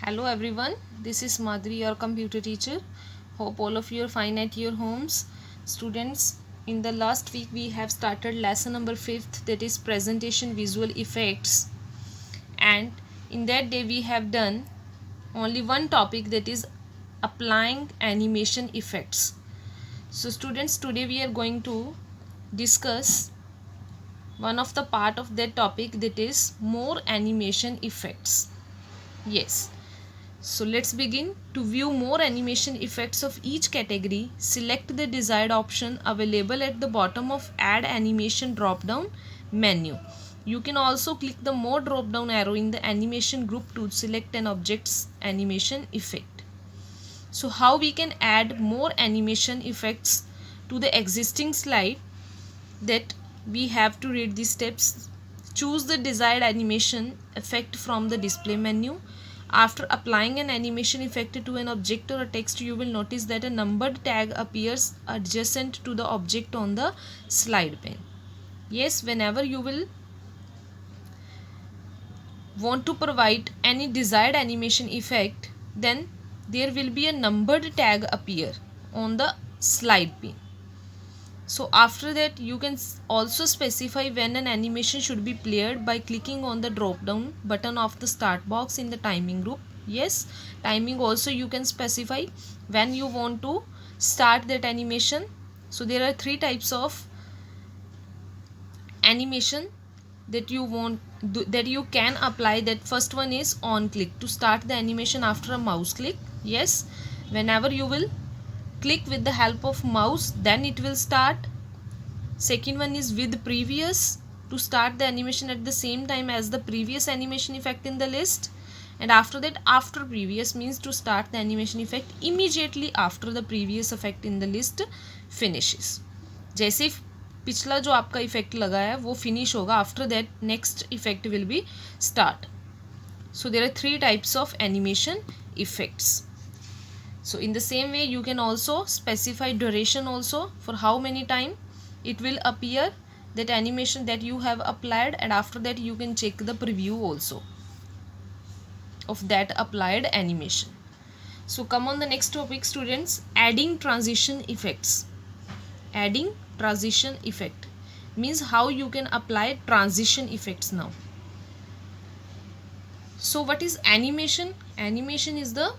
Hello everyone, this is Madhuri, your computer teacher. Hope all of you are fine at your homes. Students, in the last week we have started lesson number 5th, that is presentation visual effects, and in that day we have done only one topic, that is applying animation effects. So students, today we are going to discuss one of the part of that topic, that is more animation effects. Yes. So let's begin. To view more animation effects of each category, select the desired option available at the bottom of Add Animation drop-down menu. You can also click the More drop-down arrow in the animation group to select an object's animation effect. So how we can add more animation effects to the existing slide? That we have to read these steps. Choose the desired animation effect from the display menu. After applying an animation effect to an object or a text, you will notice that a numbered tag appears adjacent to the object on the slide pane. Yes, whenever you will want to provide any desired animation effect, then there will be a numbered tag appear on the slide pane. So after that, you can also specify when an animation should be played by clicking on the drop down button of the start box in the timing group. Yes, timing also you can specify when you want to start that animation. So there are three types of animation that you can apply. That first one is on click, to start the animation after a mouse click. Yes, whenever you will click with the help of mouse, then it will start. Second one is with previous, to start the animation at the same time as the previous animation effect in the list. And after that, after previous means to start the animation effect immediately after the previous effect in the list finishes. जैसे पिछला जो आपका effect लगा है वो finish होगा, after that next effect will be start. So there are three types of animation effects. So in the same way, you can also specify duration also, for how many time it will appear that animation that you have applied, and after that you can check the preview also of that applied animation. So come on the next topic, students, adding transition effects. Adding transition effect means how you can apply transition effects now. So what is animation? Animation is the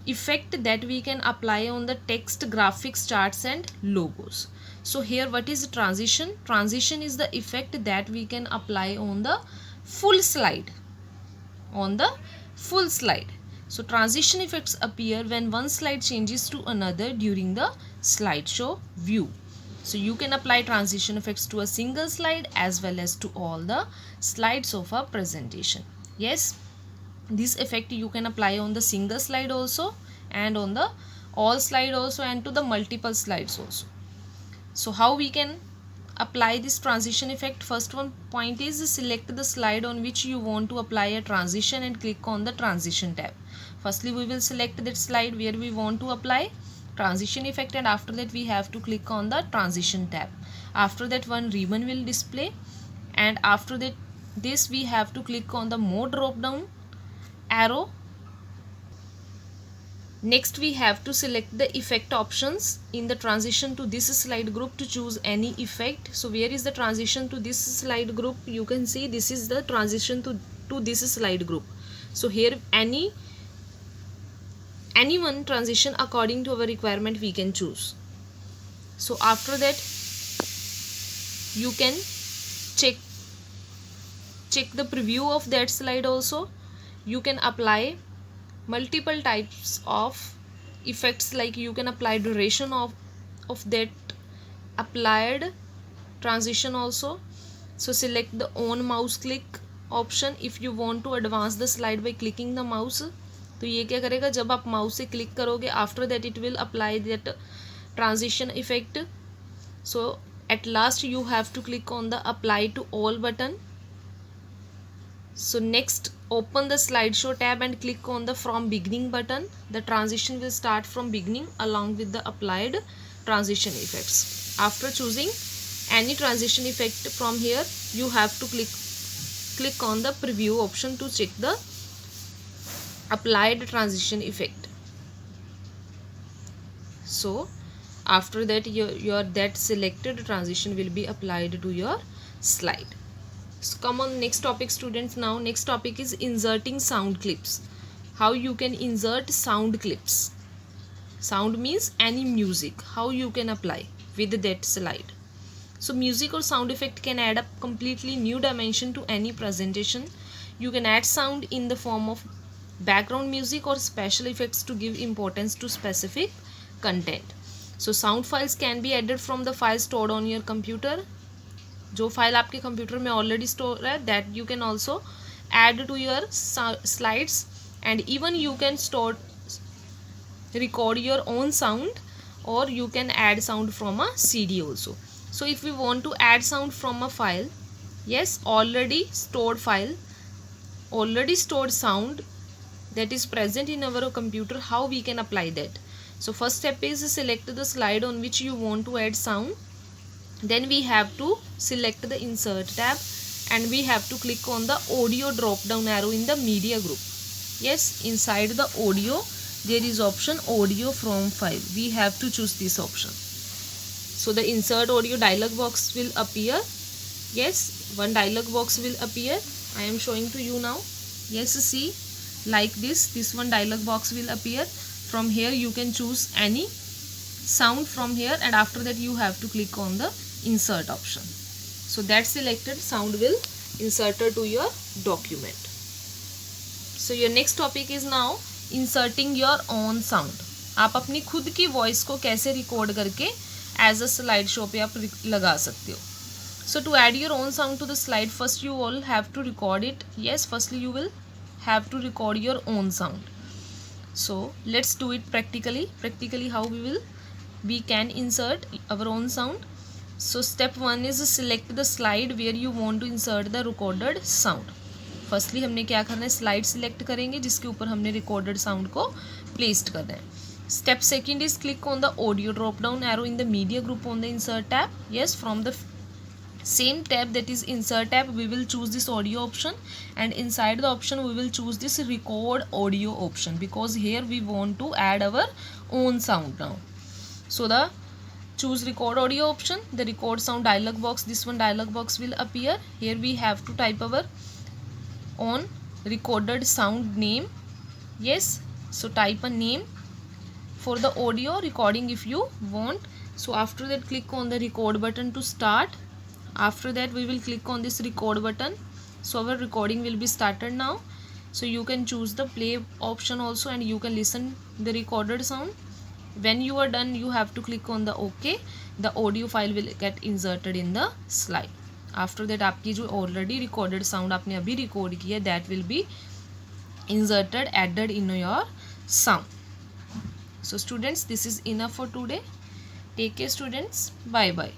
effect that we can apply on the text, graphics, charts and logos. So here what is transition? Transition is the effect that we can apply on the full slide. On the full slide. So transition effects appear when one slide changes to another during the slideshow view. So you can apply transition effects to a single slide as well as to all the slides of a presentation. Yes, this effect you can apply on the single slide also, and on the all slide also, and to the multiple slides also. So how we can apply this transition effect? First one point is select the slide on which you want to apply a transition and click on the transition tab. Firstly, we will select that slide where we want to apply transition effect, and after that we have to click on the transition tab. After that, one ribbon will display, and after that this we have to click on the more drop down arrow. Next we have to select the effect options in the transition to this slide group to choose any effect. So where is the transition to this slide group? You can see this is the transition to this slide group. So here any one transition according to our requirement we can choose. So after that you can check the preview of that slide also. You can apply multiple types of effects, like you can apply duration of that applied transition also. So select the on mouse click option if you want to advance the slide by clicking the mouse. तो ये क्या करेगा, जब आप mouse से click करोगे, after that it will apply that transition effect. So at last you have to click on the apply to all button. So next, open the slideshow tab and click on the from beginning button. The transition will start from beginning along with the applied transition effects. After choosing any transition effect from here, you have to click on the preview option to check the applied transition effect. So after that your that selected transition will be applied to your slide. So come on, next topic students. Now next topic is inserting sound clips. How you can insert sound clips. Sound means any music, how you can apply with that slide. So music or sound effect can add up completely new dimension to any presentation. You can add sound in the form of background music or special effects to give importance to specific content. So sound files can be added from the file stored on your computer. जो file आपके computer में already store है, that you can also add to your slides, and even you can store record your own sound, or you can add sound from a CD also. So if we want to add sound from a file, yes, already stored file, already stored sound that is present in our computer, how we can apply that? So first step is select the slide on which you want to add sound. Then we have to select the insert tab, and we have to click on the audio drop down arrow in the media group. Yes, inside the audio there is option audio from file. We have to choose this option. So the insert audio dialog box will appear. Yes, one dialog box will appear. I am showing to you now. Yes, see, like this one dialog box will appear. From here you can choose any sound from here, and after that you have to click on the insert option. So that selected sound will inserted to your document. So your next topic is now inserting your own sound. आप अपनी खुद की voice को कैसे record करके as a slide show पे आप लगा सकते हो. So to add your own sound to the slide, first you all have to record it. Yes, firstly you will have to record your own sound. So let's do it practically. Practically how we can insert our own sound. So step 1 is select the slide where you want to insert the recorded sound. Firstly हमने क्या करना है, slide select करेंगे जिसके ऊपर हमने recorded sound को placed करना है. Step second is click on the audio drop down arrow in the media group on the insert tab. Yes, from the same tab, that is insert tab, we will choose this audio option, and inside the option we will choose this record audio option, because here we want to add our own sound now. So the choose record audio option, the record sound dialog box, this one dialog box will appear. Here we have to type our own recorded sound name. Yes, so type a name for the audio recording if you want. So after that click on the record button to start. After that we will click on this record button. So our recording will be started now. So you can choose the play option also, and you can listen the recorded sound. When you are done you have to click on the OK. The audio file will get inserted in the slide. After that आपकी जो already recorded sound आपने अभी record की है, that will be inserted, added in your sound. So students, this is enough for today. Take care students. Bye bye.